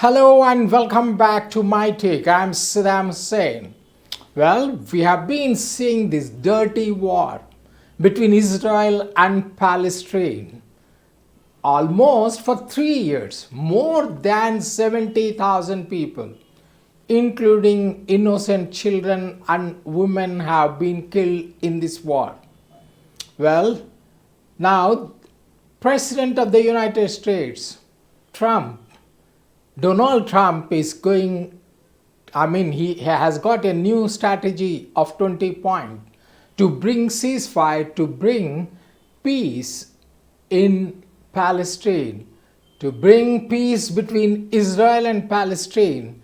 Hello and welcome back to my take. I'm Saddam Hussein. Well, we have been seeing this dirty war between Israel and Palestine almost for 3 years. More than 70,000 people, including innocent children and women, have been killed in this war. Well, now, President of the United States, Donald Trump is he has got a new strategy of 20 points to bring ceasefire, to bring peace in Palestine, to bring peace between Israel and Palestine.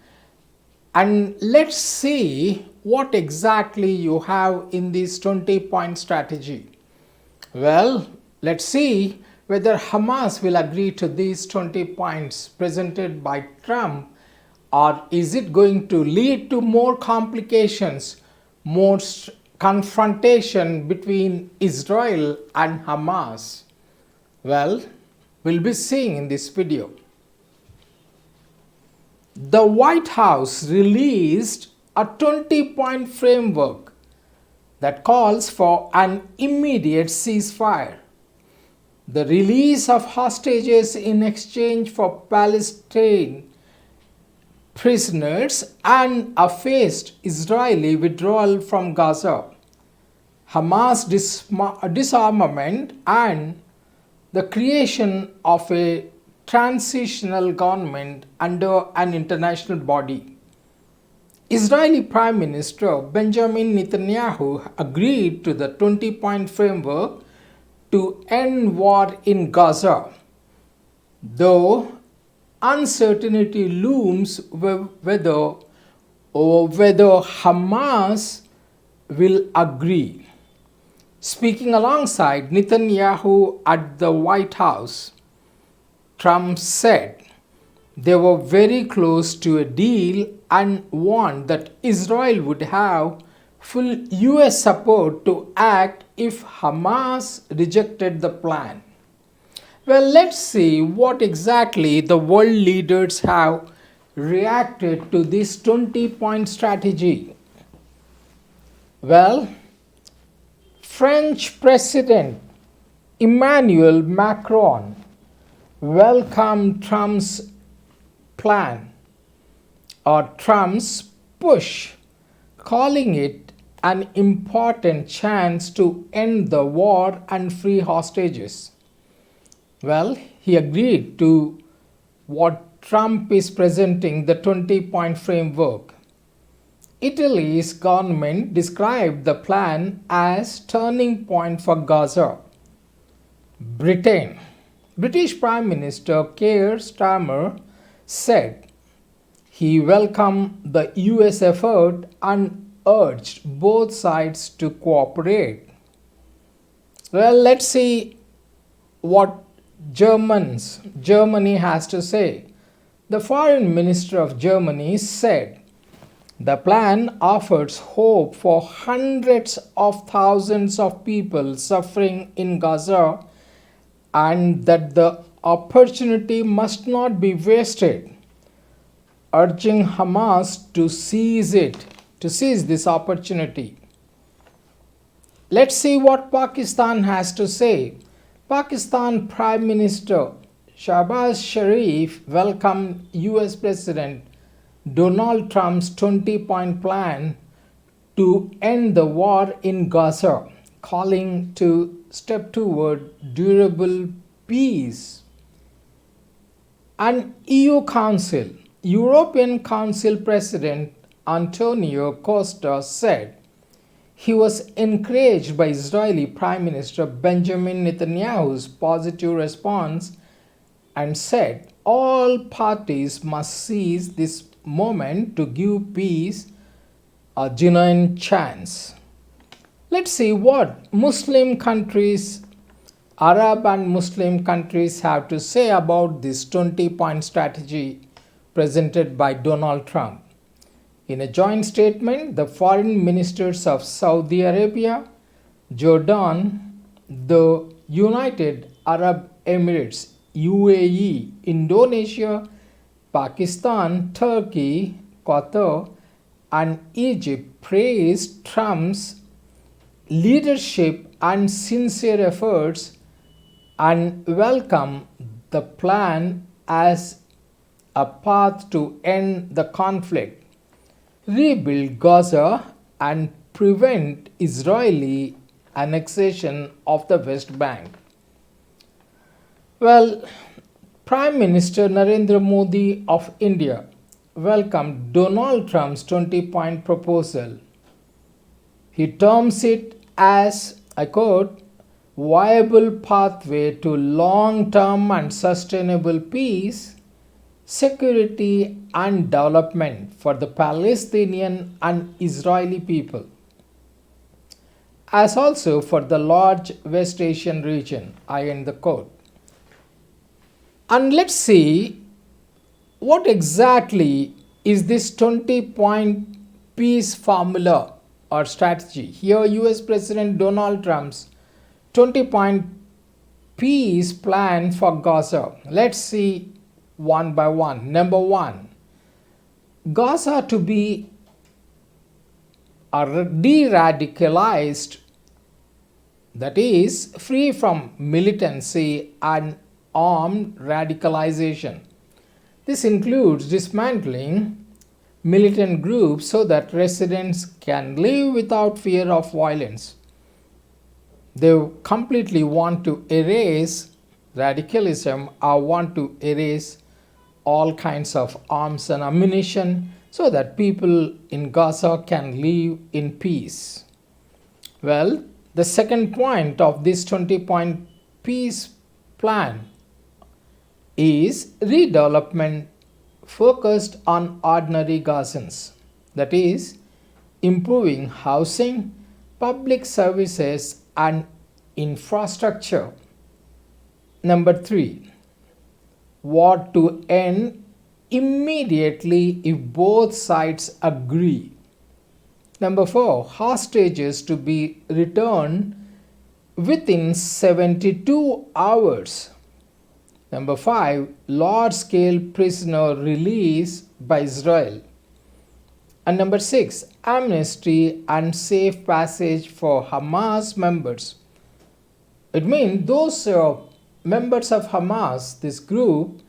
And let's see what exactly you have in this 20-point strategy. Well, let's see whether Hamas will agree to these 20 points presented by Trump, or is it going to lead to more complications, more confrontation between Israel and Hamas? Well, we'll be seeing in this video. The White House released a 20-point framework that calls for an immediate ceasefire, the release of hostages in exchange for Palestinian prisoners, and a phased Israeli withdrawal from Gaza, Hamas disarmament, and the creation of a transitional government under an international body. Israeli Prime Minister Benjamin Netanyahu agreed to the 20-point framework to end war in Gaza, though uncertainty looms whether Hamas will agree. Speaking alongside Netanyahu at the White House, Trump said they were very close to a deal and warned that Israel would have full US support to act if Hamas rejected the plan. Well, let's see what exactly the world leaders have reacted to this 20-point strategy. Well, French President Emmanuel Macron welcomed Trump's plan, or Trump's push, calling it an important chance to end the war and free hostages. Well, he agreed to what Trump is presenting, the 20-point framework. Italy's government described the plan as turning point for Gaza. British Prime Minister Keir Starmer said he welcomed the US effort and urged both sides to cooperate. Well, let's see what Germany has to say. The Foreign Minister of Germany said the plan offers hope for hundreds of thousands of people suffering in Gaza, and that the opportunity must not be wasted, urging Hamas to seize this opportunity. Let's see what Pakistan has to say. Pakistan Prime Minister Shahbaz Sharif welcomed US President Donald Trump's 20-point plan to end the war in Gaza, calling to step toward durable peace. And European Council President Antonio Costa said he was encouraged by Israeli Prime Minister Benjamin Netanyahu's positive response and said all parties must seize this moment to give peace a genuine chance. Let's see what Arab and Muslim countries have to say about this 20-point strategy presented by Donald Trump. In a joint statement, the foreign ministers of Saudi Arabia, Jordan, the United Arab Emirates, UAE, Indonesia, Pakistan, Turkey, Qatar, and Egypt praised Trump's leadership and sincere efforts and welcome the plan as a path to end the conflict, rebuild Gaza, and prevent Israeli annexation of the West Bank. Well, Prime Minister Narendra Modi of India welcomed Donald Trump's 20-point proposal. He terms it as, I quote, viable pathway to long-term and sustainable peace, security and development for the Palestinian and Israeli people, as also for the large West Asian region. I end the quote. And let's see what exactly is this 20-point peace formula or strategy. Here, US President Donald Trump's 20-point peace plan for Gaza. Let's see one by one. Number one, Gaza to be de-radicalized, that is, free from militancy and armed radicalization. This includes dismantling militant groups so that residents can live without fear of violence. They completely want to erase radicalism or want to erase all kinds of arms and ammunition so that people in Gaza can live in peace. Well, the second point of this 20-point peace plan is redevelopment focused on ordinary Gazans, that is, improving housing, public services, and infrastructure. Number three, war to end immediately if both sides agree. Number four, hostages to be returned within 72 hours. Number five, large-scale prisoner release by Israel. And number six, amnesty and safe passage for Hamas members. It means those members of Hamas, this group,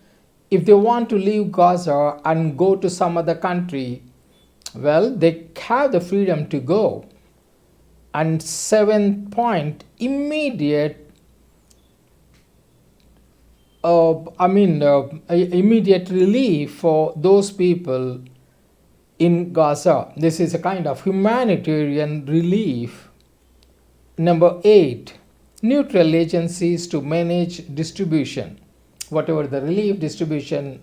if they want to leave Gaza and go to some other country, well, they have the freedom to go. And seventh point, immediate immediate relief for those people in Gaza. This is a kind of humanitarian relief. Number 8, neutral agencies to manage distribution. Whatever the relief distribution,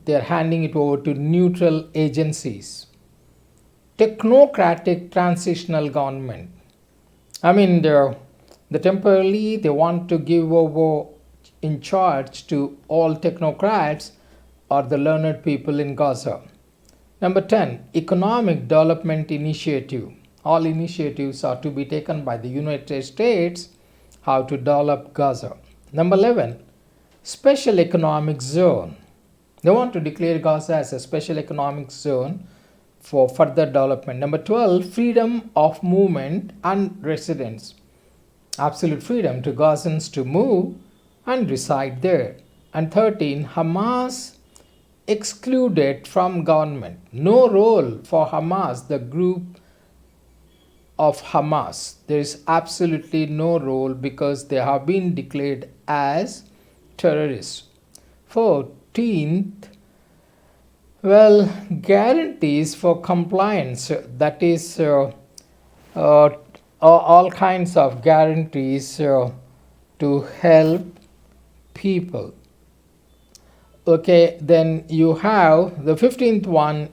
they are handing it over to neutral agencies. Technocratic transitional government. The temporarily they want to give over in charge to all technocrats or the learned people in Gaza. Number 10, economic development initiative. All initiatives are to be taken by the United States how to develop Gaza. Number 11, special economic zone. They want to declare Gaza as a special economic zone for further development. Number 12, freedom of movement and residence. Absolute freedom to Gazans to move and reside there. And 13, Hamas excluded from government. No role for Hamas, the group of Hamas. There is absolutely no role because they have been declared as terrorists. 14th, guarantees for compliance, that is all kinds of guarantees to help people. Okay, then you have the 15th one.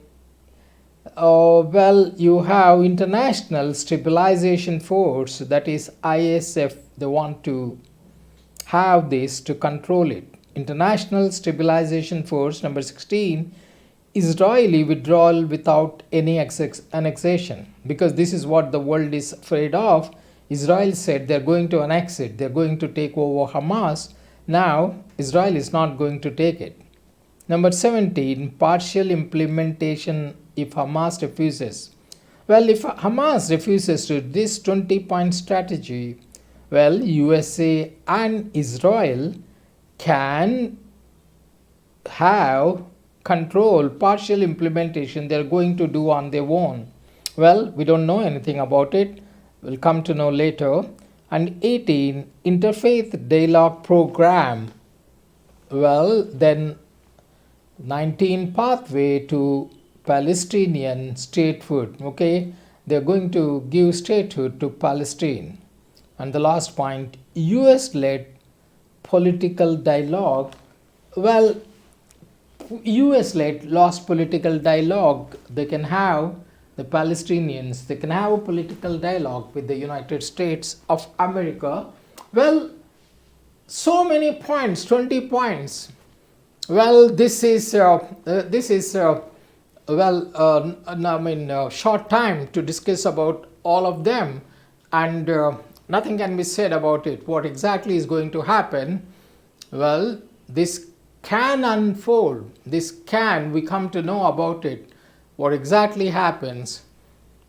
You have International Stabilization Force, that is ISF. They want to have this to control it. International Stabilization Force. Number 16, Israeli withdrawal without any annexation, because this is what the world is afraid of. Israel said they're going to annex it, they're going to take over Hamas. Now Israel is not going to take it. Number 17, partial implementation if Hamas refuses. Well, if Hamas refuses to this 20-point strategy, well, USA and Israel can have control, partial implementation they're going to do on their own. Well, we don't know anything about it. We'll come to know later. And 18, interfaith dialogue program. Well, then 19, pathway to Palestinian statehood. Okay, they're going to give statehood to Palestine. And the last point, US-led political dialogue. Well, US-led lost political dialogue. They can have the Palestinians, they can have a political dialogue with the United States of America. Well, so many points, 20 points. Well, this is short time to discuss about all of them, and nothing can be said about it. What exactly is going to happen? Well, this can unfold. We come to know about it. What exactly happens?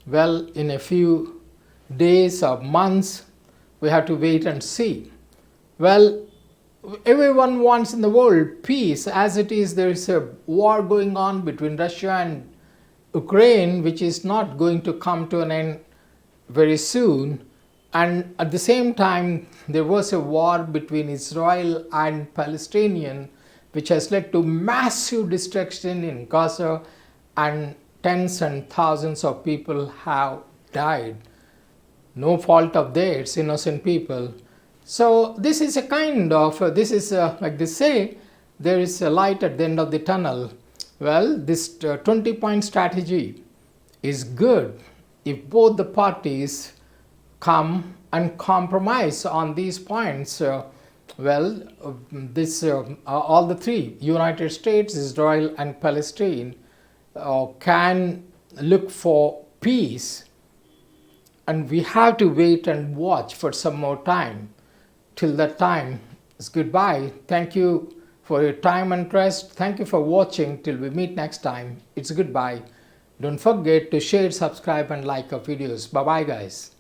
Well, in a few days or months, we have to wait and see. Well, everyone wants in the world peace. As it is, there is a war going on between Russia and Ukraine, which is not going to come to an end very soon. And at the same time, there was a war between Israel and Palestinian, which has led to massive destruction in Gaza, and tens and thousands of people have died. No fault of theirs, innocent people. So this is a kind of, like they say, there is a light at the end of the tunnel. Well, this 20-point strategy is good if both the parties come and compromise on these points. All the three, United States, Israel and Palestine, can look for peace, and we have to wait and watch for some more time. Till that time, it's goodbye. Thank you for your time and trust. Thank you for watching. Till we meet next time, it's goodbye. Don't forget to share, subscribe and like our videos. Bye bye guys.